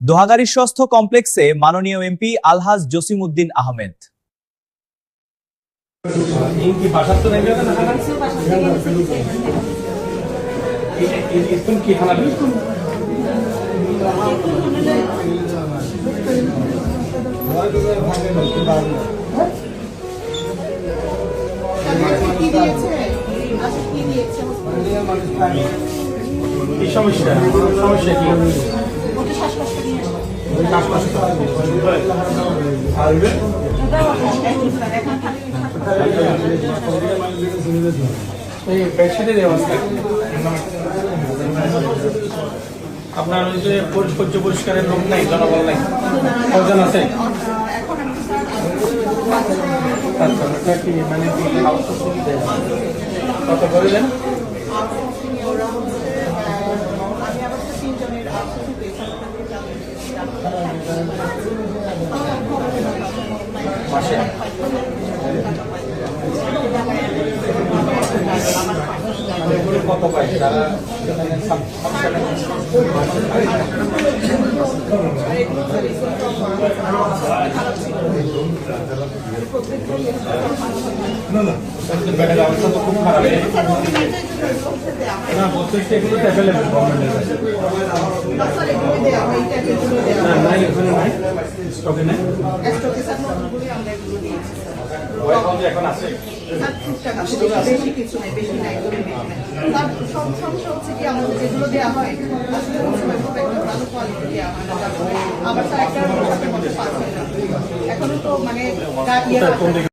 দোহাগাড়ী স্বাস্থ্য কমপ্লেক্সে মাননীয় এমপি আলহাজ জসিমউদ্দিন আহমেদ। সমস্যা কি? আপনার ওই যে পরিষ্কারের লোক নাই, জনবল নাই, কজন আছে? আচ্ছা, কি মানে কত করে দেন? মাসে কত পাই তারা? অবস্থা তো খুব খারাপ না, প্রত্যেকটা এগুলো অ্যাভেলেবেল গভর্নমেন্টের কাছে। না নাই, এখানে নাই, স্টকে নেই। এখন আছে বেশি কিছু নেই, বেশি নাই, সমস্যা হচ্ছে কি আমাদের যেগুলো দেওয়া হয় আসলে ভালো কোয়ালিটি দেওয়া হয় না, আবার তার একটা এখনো তো মানে